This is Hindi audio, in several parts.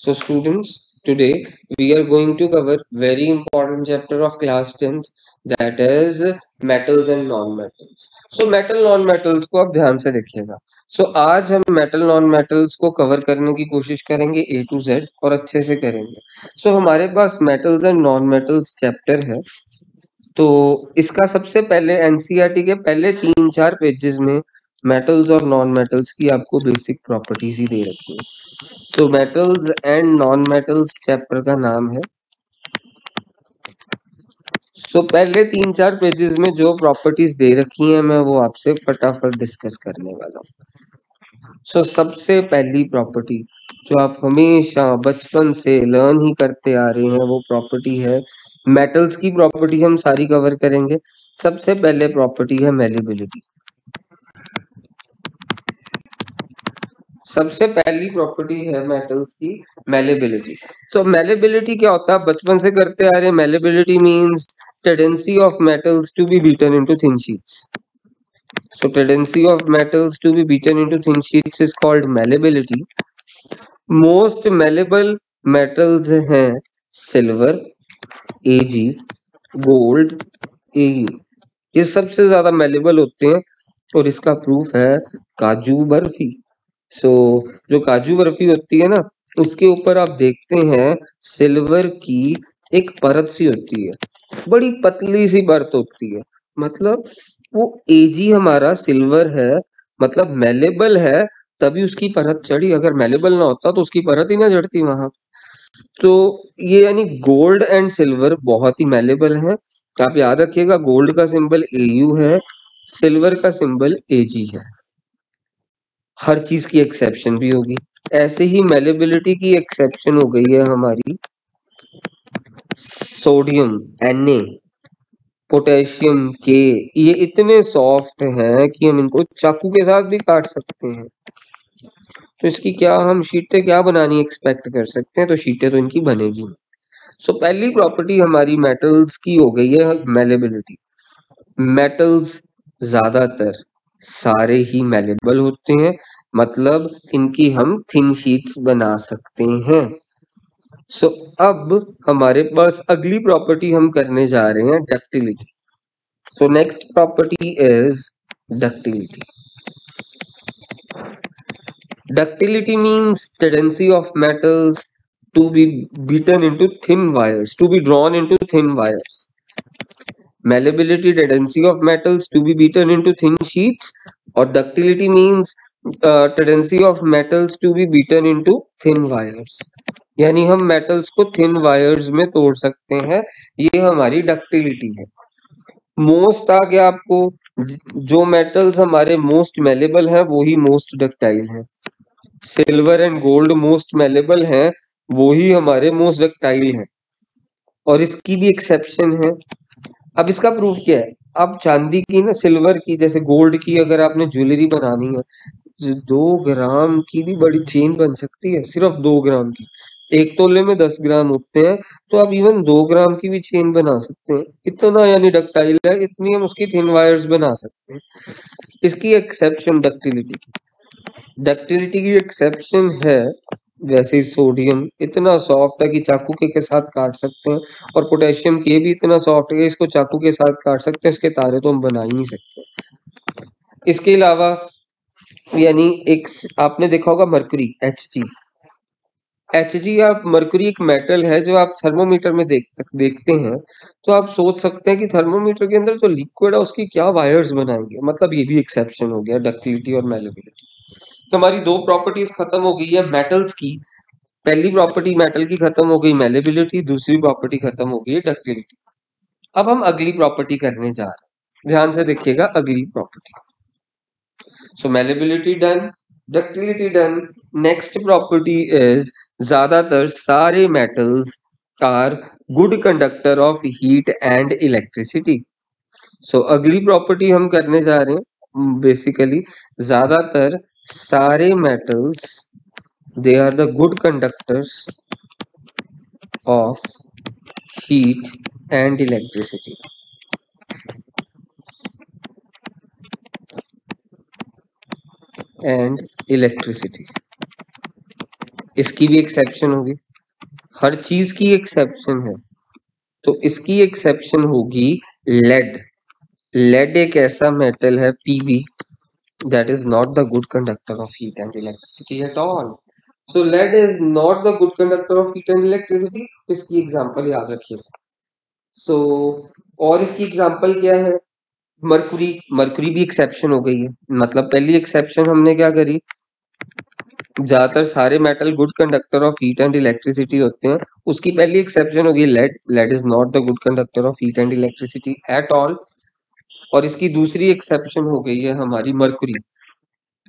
So students, today we are going to cover very important chapter of class 10th, that is metals and non-metals. So metal non-metals को आप ध्यान से देखिएगा. So आज हम metal non-metals को कवर करने की कोशिश करेंगे A to Z और अच्छे से करेंगे. So हमारे पास metals and non-metals चैप्टर है. तो इसका सबसे पहले एनसीईआरटी के पहले 3-4 पेजेस में मेटल्स और नॉन मेटल्स की आपको बेसिक प्रॉपर्टीज ही दे रखी है. तो metals and non metals chapter का नाम है. सो पहले 3-4 पेजेस में जो प्रॉपर्टीज दे रखी हैं मैं वो आपसे फटाफट डिस्कस करने वाला हूँ. सो सबसे पहली प्रॉपर्टी जो आप हमेशा बचपन से लर्न ही करते आ रहे हैं वो प्रॉपर्टी है. मेटल्स की प्रॉपर्टी हम सारी कवर करेंगे. सबसे पहले प्रॉपर्टी है मेलेबिलिटी. सबसे पहली प्रॉपर्टी है मेटल्स की मेलेबिलिटी. तो मेलेबिलिटी क्या होता है, बचपन से करते आ रहे हैं. Malleability means tendency of metals to be beaten into thin sheets. So tendency of metals to be beaten into thin sheets is called malleability. Most malleable metals हैं सिल्वर, Ag, गोल्ड, Ag. ये सबसे ज्यादा malleable होते हैं और इसका प्रूफ है काजू बर्फी. जो काजू बर्फी होती है ना, उसके ऊपर आप देखते हैं सिल्वर की एक परत सी होती है, बड़ी पतली सी परत होती है. मतलब वो एजी हमारा सिल्वर है, मतलब मेलेबल है, तभी उसकी परत चढ़ी. अगर मेलेबल ना होता तो उसकी परत ही ना चढ़ती वहां. तो ये यानी गोल्ड एंड सिल्वर बहुत ही मेलेबल है. आप याद रखिएगा, गोल्ड का सिंबल एयू है, सिल्वर का सिंबल एजी है. हर चीज की एक्सेप्शन भी होगी. ऐसे ही मेलेबिलिटी की एक्सेप्शन हो गई है हमारी सोडियम Na, पोटेशियम के. ये इतने सॉफ्ट हैं कि हम इनको चाकू के साथ भी काट सकते हैं. तो इसकी क्या हम शीटें क्या बनानी एक्सपेक्ट कर सकते हैं, तो शीटें तो इनकी बनेगी नहीं. सो पहली प्रॉपर्टी हमारी मेटल्स की हो गई है मेलेबिलिटी. मेटल्स ज्यादातर सारे ही मेलेबल होते हैं, मतलब इनकी हम थिन शीट्स बना सकते हैं. सो अब हमारे पास अगली प्रॉपर्टी हम करने जा रहे हैं ductility. So next property is ductility. Ductility means tendency of metals to be beaten into thin wires, to be drawn into thin wires. Malleability, tendency of metals to be beaten into thin sheets, और ductility means tendency of metals to be beaten into thin wires. यानी हम metals को thin wires में तोड़ सकते हैं. ये हमारी ductility है. मोस्ट आ गया आपको. जो मेटल्स हमारे मोस्ट मेलेबल हैं वो ही मोस्ट डक्टाइल हैं. Silver and gold most malleable हैं, वो ही हमारे मोस्ट डक्टाइल हैं. और इसकी भी एक्सेप्शन है. अब इसका प्रूफ क्या है, अब चांदी की ना, सिल्वर की, जैसे गोल्ड की अगर आपने ज्वेलरी बनानी है, 2 ग्राम की भी बड़ी चेन बन सकती है, सिर्फ 2 ग्राम की. 1 तोले में 10 ग्राम होते हैं, तो आप इवन 2 ग्राम की भी चेन बना सकते हैं. इतना यानी डक्टाइल है, इतनी हम उसकी थिन वायर्स बना सकते हैं. इसकी एक्सेप्शन डक्टिलिटी की. डक्टिलिटी की एक्सेप्शन है. वैसे ही सोडियम इतना सॉफ्ट है कि चाकू के साथ काट सकते हैं, और पोटेशियम के भी इतना सॉफ्ट है कि इसको चाकू के साथ काट सकते हैं. इसके तारे तो हम बना ही नहीं सकते. इसके अलावा यानी एक आपने देखा होगा मरकरी, Hg. आप मरकरी एक मेटल है जो आप थर्मोमीटर में देखते हैं, तो आप सोच सकते हैं कि थर्मोमीटर के अंदर जो लिक्विड है उसकी क्या वायर्स बनाएंगे. मतलब ये भी एक्सेप्शन हो गया डक्टिलिटी और मेलेबिलिटी. तो हमारी 2 प्रॉपर्टीज खत्म हो गई है मेटल्स की. पहली प्रॉपर्टी मेटल की खत्म हो गई, मेलेबिलिटी. दूसरी प्रॉपर्टी खत्म हो गई, डक्टिलिटी. अब हम अगली प्रॉपर्टी करने जा रहे हैं. ध्यान से देखिएगा अगली property. So malleability done, ductility done. Next property is ज्यादातर सारे metals are good conductor of heat and electricity. So अगली प्रॉपर्टी हम करने जा रहे हैं. बेसिकली ज्यादातर सारे metals, they are the good conductors of heat and electricity. And electricity. इसकी भी एक्सेप्शन होगी, हर चीज की एक्सेप्शन है। तो इसकी एक्सेप्शन होगी लेड। लेड एक ऐसा मेटल है PB that is not the good conductor of heat and electricity at all. So lead is not the good conductor of heat and electricity. इसकी एग्जांपल याद रखिएगा। So और इसकी एग्जांपल क्या है? मरकुरी। मरकुरी भी एक्सेप्शन हो गई है। मतलब पहली एक्सेप्शन हमने क्या करी, ज्यादातर सारे metal good conductor of heat and electricity होते हैं, उसकी पहली एक्सेप्शन होगी lead. Lead is not the good conductor of heat and electricity at all. और इसकी दूसरी एक्सेप्शन हो गई है हमारी मरकुरी।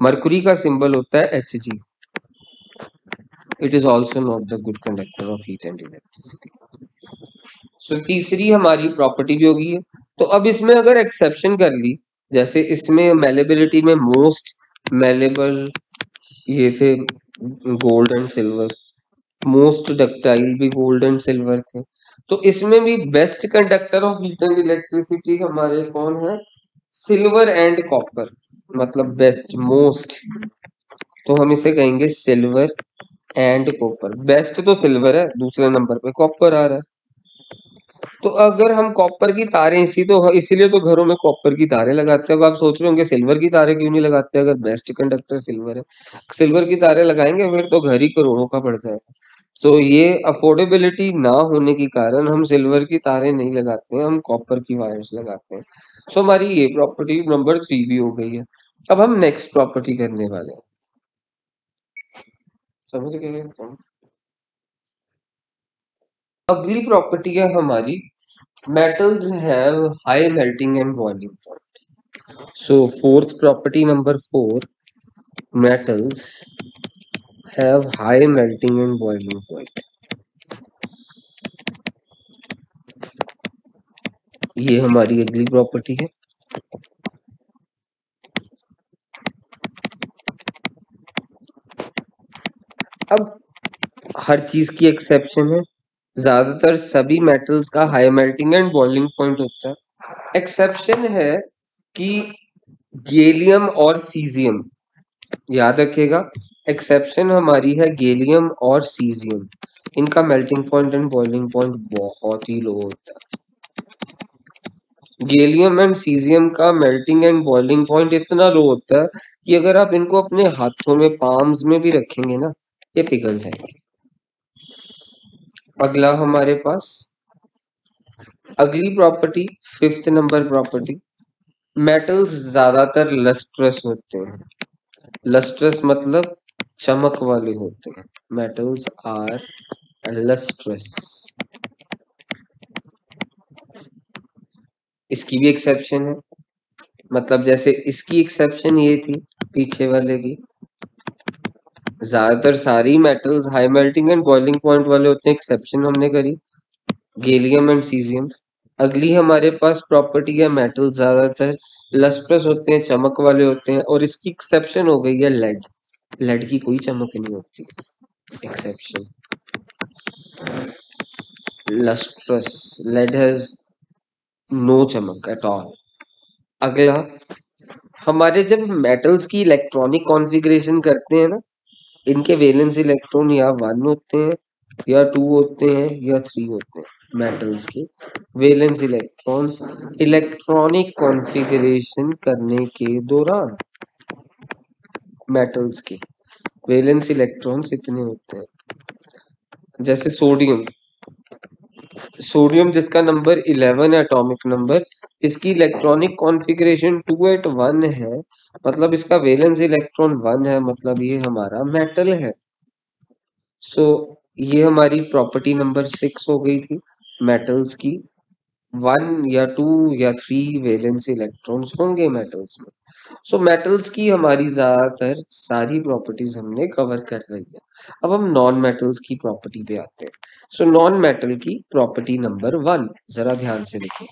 मरकुरी का सिंबल होता है Hg। It is also not the good conductor of heat and electricity. So तीसरी हमारी प्रॉपर्टी भी होगी है। तो अब इसमें अगर एक्सेप्शन कर ली, जैसे इसमें मेलेबिलिटी में मोस्ट मेलेबल ये थे gold and silver, most ductile भी गोल्ड एंड सिल्वर थे, तो इसमें भी best conductor of heat and electricity हमारे कौन है? Silver and copper. मतलब बेस्ट मोस्ट, तो हम इसे कहेंगे सिल्वर एंड कॉपर। बेस्ट तो सिल्वर है, दूसरे नंबर पे कॉपर आ रहा है। तो अगर हम कॉपर की तारें इसीलिए तो घरों में कॉपर की तारें लगाते हैं। अब आप सोच रहे होंगे सिल्वर की तारें क्यों नहीं लगाते, अगर बेस्ट कंडक्टर सिल्वर है। सिल्वर की तारें लगाएंगे फिर तो घर ही करोड़ों का पड़ जाएगा। सो ये अफोर्डेबिलिटी ना होने के कारण हम सिल्वर की तारें नहीं लगाते हैं, हम कॉपर की वायर्स लगाते हैं। सो हमारी ये प्रॉपर्टी नंबर 3 भी हो गई है। अब हम नेक्स्ट प्रॉपर्टी करने वाले हैं, समझ गए? अगली प्रॉपर्टी है हमारी metals have high melting and boiling point. So fourth property number 4, metals have high melting and boiling point. ये हमारी अगली प्रॉपर्टी है। अब हर चीज की एक्सेप्शन है, ज्यादातर सभी मेटल्स का high melting and boiling point होता है। एक्सेप्शन है कि गैलियम और सीजियम, याद रखिएगा एक्सेप्शन हमारी है गैलियम और सीजियम, इनका melting point and boiling point बहुत ही लो होता है। गैलियम एंड सीजियम का मेल्टिंग एंड बॉइलिंग पॉइंट इतना लो होता है कि अगर आप इनको अपने हाथों में पाम्स में भी रखेंगे ना, ये पिघल जाएंगे। अगला हमारे पास अगली property, fifth number property, metals ज्यादातर लस्ट्रस होते हैं। लस्ट्रस मतलब चमक वाले होते हैं। Metals are lustrous. इसकी भी एक्सेप्शन है, मतलब जैसे इसकी एक्सेप्शन ये थी पीछे वाले की, ज्यादातर सारी metals high melting and boiling point वाले होते हैं, एक्सेप्शन हमने करी गैलियम एंड सीजियम। अगली हमारे पास प्रॉपर्टी है मेटल्स ज्यादातर लस्ट्रस होते हैं, चमक वाले होते हैं, और इसकी एक्सेप्शन हो गई है लेड। लेड की कोई चमक नहीं होती, exception lustrous, lead has no चमक एट ऑल। अगला हमारे जब मेटल्स की इलेक्ट्रॉनिक कॉन्फ़िगरेशन करते हैं ना, इनके वैलेंस इलेक्ट्रॉन या 1 होते हैं या 2 होते हैं या 3 होते हैं। मेटल्स के वैलेंस इलेक्ट्रॉन्स इलेक्ट्रॉनिक कॉन्फ़िगरेशन करने के दौरान मेटल्स के वैलेंस इलेक्ट्रॉन्स इतने होते हैं। जैसे सोडियम, सोडियम जिसका नंबर 11 है एटॉमिक नंबर, इसकी इलेक्ट्रॉनिक कॉन्फ़िगरेशन 281 है, मतलब इसका वैलेंस इलेक्ट्रॉन 1 है, मतलब ये हमारा मेटल है। सो ये हमारी प्रॉपर्टी नंबर 6 हो गई थी, मेटल्स की 1 या 2 या 3 वैलेंस इलेक्ट्रॉन्स होंगे मेटल्स में। सो मेटल्स की हमारी ज्यादातर सारी प्रॉपर्टीज हमने कवर कर रही है। अब हम नॉन मेटल्स की प्रॉपर्टी पे आते हैं। सो नॉन मेटल की प्रॉपर्टी नंबर 1 जरा ध्यान से देखिए।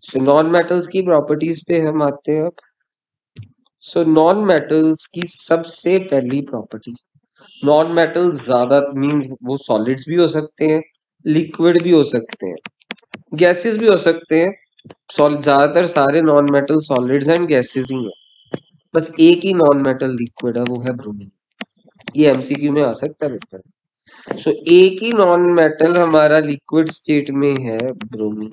सो नॉन मेटल्स की प्रॉपर्टीज पे हम आते हैं अब। सो नॉन मेटल्स की सबसे पहली प्रॉपर्टी, नॉन मेटल्स ज्यादा मींस वो सॉलिड्स भी हो सकते हैं, लिक्विड भी हो सकते हैं, गैसेस भी हो सकते हैं। ज्यादातर सारे non metal solids and gases ही हैं। बस एक ही नॉन मेटल लिक्विड है, वो है ब्रोमीन। ये एमसीक्यू में आ सकता है बेटा। सो एक ही नॉन मेटल हमारा लिक्विड स्टेट में है ब्रोमीन,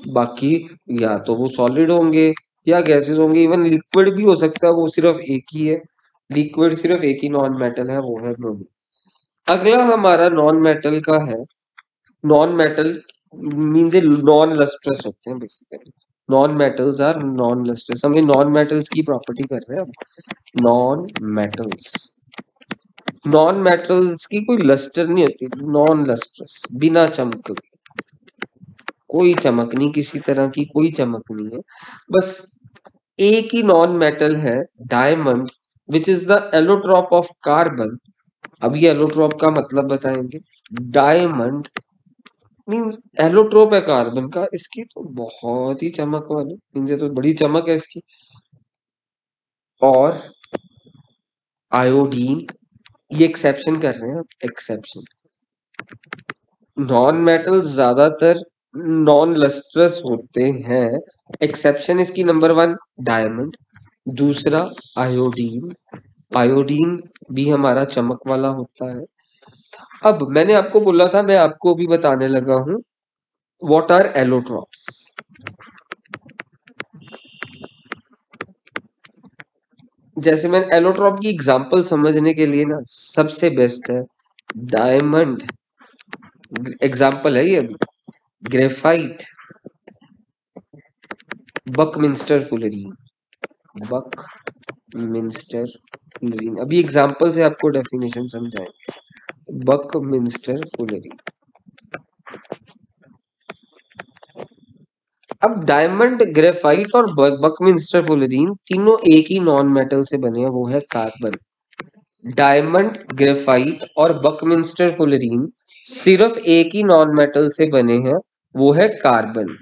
बाकी या तो वो सॉलिड होंगे या गैसेस होंगे, इवन लिक्विड भी हो सकता है, वो सिर्फ एक ही है लिक्विड, सिर्फ एक ही नॉन मेटल है, वो है ब्रोमीन। अगला हमारा नॉन मेटल का है, non metal means non lustrous होते हैं basically, non metals are non lustrous. हम ये नॉन मेटल्स की प्रॉपर्टी कर रहे हैं अब। नॉन मेटल्स, नॉन मेटल्स की कोई लस्टर नहीं होती, नॉन लस्ट्रस, बिना चमक, कोई चमक नहीं, किसी तरह की कोई चमक नहीं है, बस एक ही नॉन मेटल है diamond, which is the allotrope of carbon. अब ये एलोट्रॉप का मतलब बताएंगे। डायमंड मीन्स एलोट्रोप है कार्बन का, इसकी तो बहुत ही चमक वाली मीन्स, तो बड़ी चमक है इसकी। और आयोडीन, ये एक्सेप्शन कर रहे हैं, एक्सेप्शन, नॉन मेटल्स ज्यादातर नॉन लस्ट्रस होते हैं, एक्सेप्शन इसकी नंबर 1 डायमंड, दूसरा आयोडीन, आयोडीन भी हमारा चमक वाला होता है। अब मैंने आपको बोला था, मैं आपको भी बताने लगा हूं, व्हाट आर एलोट्रॉप्स। जैसे मैं एलोट्रॉप की एग्जांपल समझने के लिए ना सबसे बेस्ट है डायमंड, एग्जांपल है ये, graphite, Buckminster fullerene, Buckminster fullerene. अभी एग्जांपल से आपको डेफिनेशन समझाएं। Buckminster fullerene. अब डायमंड, ग्रेफाइट और बकमिंस्टर फुलरीन तीनों एक ही नॉन मेटल से बने हैं, वो है कार्बन। डायमंड, ग्रेफाइट और बकमिंस्टर फुलरीन सिर्फ एक ही नॉन मेटल से बने हैं, वो है कार्बन।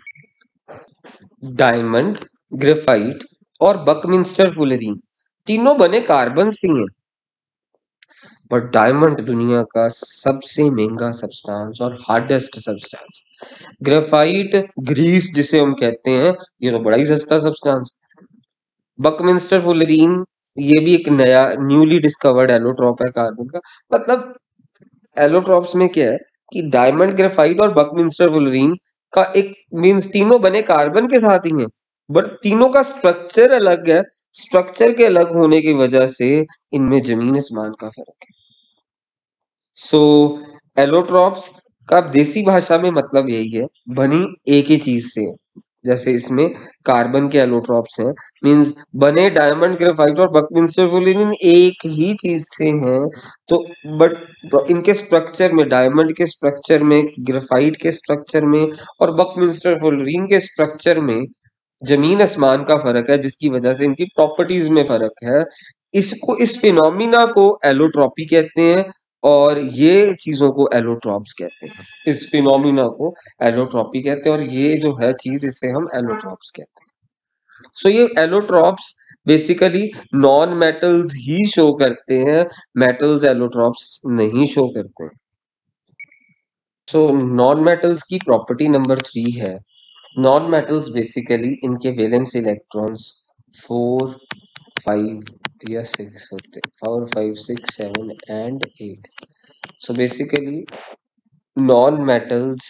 डायमंड, ग्रेफाइट और बकमिंस्टर फुलरीन तीनों बने कार्बन से हैं, पर डायमंड दुनिया का सबसे महंगा सब्सटेंस और हार्डेस्ट सब्सटेंस। ग्रेफाइट, ग्रीस जिसे हम कहते हैं, ये तो बड़ा ही सस्ता सब्सटेंस। बकमिंस्टर फुलरीन, ये भी एक नया न्यूली डिस्कवर्ड एलोट्रॉप है कार्बन का। मतलब एलोट्रॉप्स में क्या है कि डायमंड, ग्रेफाइट और बकमिंस्टर फुलरीन का एक मींस तीनों बने कार्बन के साथ ही हैं, बट तीनों का स्ट्रक्चर अलग है। स्ट्रक्चर के अलग होने की वजह से इनमें जमीन आसमान का फर्क है। सो एलोट्रॉप्स का देसी भाषा में मतलब यही है, बनी एक ही चीज से। जैसे इसमें कार्बन के एलोट्रॉप्स हैं, मींस बने डायमंड, ग्रेफाइट और बकमिंस्टर फुलरीन एक ही चीज से हैं। तो बट इनके स्ट्रक्चर में, डायमंड के स्ट्रक्चर में, ग्रेफाइट के स्ट्रक्चर में और बकमिंस्टर फुलरीन के स्ट्रक्चर में जमीन आसमान का फर्क है, जिसकी वजह से इनकी प्रॉपर्टीज में फर्क है। इसको, इस फिनोमिना को एलोट्रॉपी कहते हैं और ये चीजों को एलोट्रॉप्स कहते हैं। इस फिनोमिना को एलोट्रॉपी कहते हैं और ये जो है चीज, इसे हम एलोट्रॉप्स कहते हैं। सो ये एलोट्रॉप्स बेसिकली नॉन मेटल्स ही शो करते हैं, मेटल्स एलोट्रॉप्स नहीं शो करते हैं। सो नॉन मेटल्स की प्रॉपर्टी नंबर 3 है, नॉन मेटल्स बेसिकली इनके वैलेंस इलेक्ट्रॉन्स 4, 5 या 6 होते, 4, 5, 6, 7 and 8। So basically non metals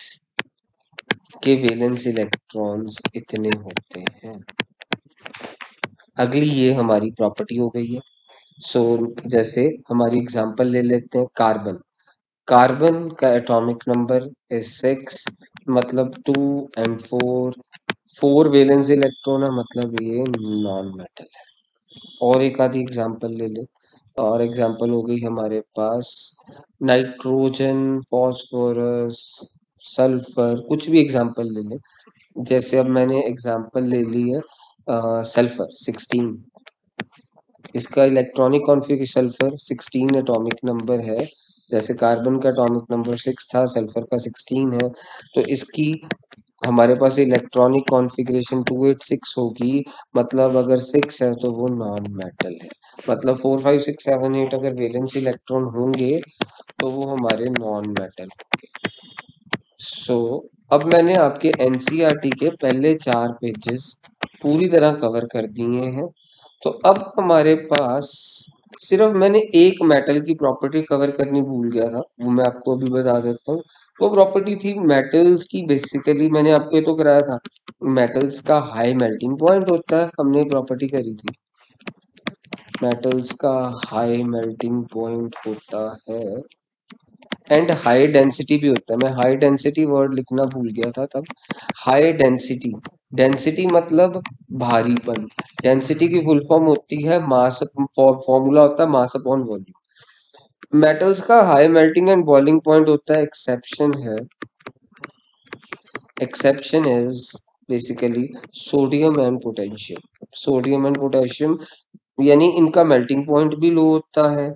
के वैलेंस इलेक्ट्रॉन्स इतने होते हैं। अगली ये हमारी प्रॉपर्टी हो गई है। सो जैसे हमारी एग्जांपल ले लेते हैं, कार्बन। कार्बन का एटॉमिक नंबर इज 6, मतलब 2 एंड 4, 4 वैलेंस इलेक्ट्रॉन है, मतलब ये नॉन मेटल है। और एक आधी एग्जांपल ले ले, और एग्जांपल हो गई हमारे पास नाइट्रोजन, फॉस्फोरस, सल्फर, कुछ भी एग्जांपल ले ले। जैसे अब मैंने एग्जांपल ले ली है सल्फर 16, इसका electronic configuration sulphur 16 atomic number है। जैसे कार्बन का एटॉमिक नंबर 6 था, सल्फर का 16 है, तो इसकी हमारे पास इलेक्ट्रॉनिक कॉन्फ़िगरेशन 286 होगी। मतलब अगर 6 है तो वो नॉन मेटल है, मतलब 4, 5, 6, 7, 8 अगर वैलेंस इलेक्ट्रॉन होंगे तो वो हमारे नॉन मेटल होंगे। सो अब मैंने आपके एनसीईआरटी के पहले 4 पेजेस पूरी तरह कवर कर दिए हैं। तो अब हमारे पास सिर्फ मैंने एक मेटल की प्रॉपर्टी कवर करनी भूल गया था, वो मैं आपको अभी बता देता हूँ। वो प्रॉपर्टी थी मेटल्स की। बेसिकली मैंने आपको ये तो कराया था, मेटल्स का हाई मेल्टिंग पॉइंट होता है, हमने प्रॉपर्टी करी थी। मेटल्स का हाई मेल्टिंग पॉइंट होता है एंड हाई डेंसिटी भी होता है। मैं हाई डेंसिटी वर्ड लिखना भूल गया था तब। हाई डेंसिटी, डेंसिटी मतलब भारीपन। डेंसिटी की फुल फॉर्म होती है मास, फॉर्मूला होता है मास अपॉन वॉल्यूम। मेटल्स का high melting and boiling point होता है, एक्सेप्शन है, exception is basically sodium and potassium. Sodium and potassium यानी इनका मेल्टिंग पॉइंट भी लो होता है,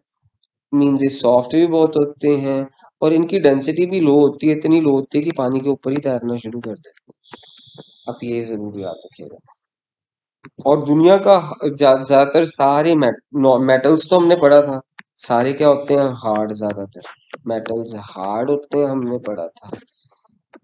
मीन्स ये सॉफ्ट भी बहुत होते हैं, और इनकी डेंसिटी भी लो होती है, इतनी लो होती है कि पानी के ऊपर ही तैरना शुरू कर देते हैं। आप ये जरूर याद रखिएगा। और दुनिया का ज्यादातर सारे मेटल्स तो हमने पढ़ा था, सारे क्या होते हैं, हार्ड। ज्यादातर मेटल्स हार्ड होते हैं, हमने पढ़ा था।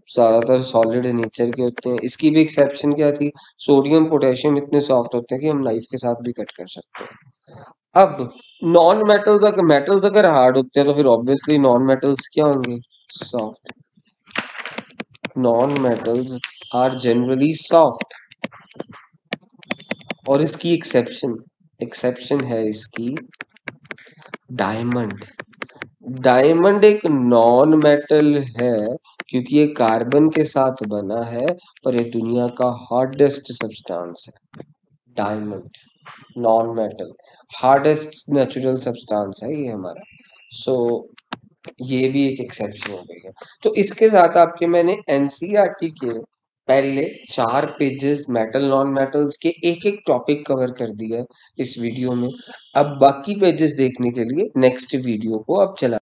ज्यादातर सॉलिड नेचर के होते हैं। इसकी भी एक्सेप्शन क्या थी, सोडियम पोटेशियम इतने सॉफ्ट होते हैं कि हम नाइफ के साथ भी कट कर सकते हैं। अब नॉन मेटल्स, अगर मेटल्स अगर हार्ड होते हैं तो फिर ऑब्वियसली नॉन मेटल्स क्या होंगे, soft. Non metals are generally soft. और इसकी एक्सेप्शन, एक्सेप्शन है इसकी डायमंड। डायमंड एक नॉन मेटल है क्योंकि ये कार्बन के साथ बना है, पर ये दुनिया का हार्डेस्ट सब्सटेंस है। Diamond non metal, hardest natural substance है ये हमारा। सो ये भी एक एक्सेप्शन हो गई है। तो इसके साथ आपके मैंने एनसीईआरटी के पहले 4 पेजेस मेटल नॉन मेटल्स के एक एक टॉपिक कवर कर दिया है इस वीडियो में। अब बाकी पेजेस देखने के लिए नेक्स्ट वीडियो को आप चला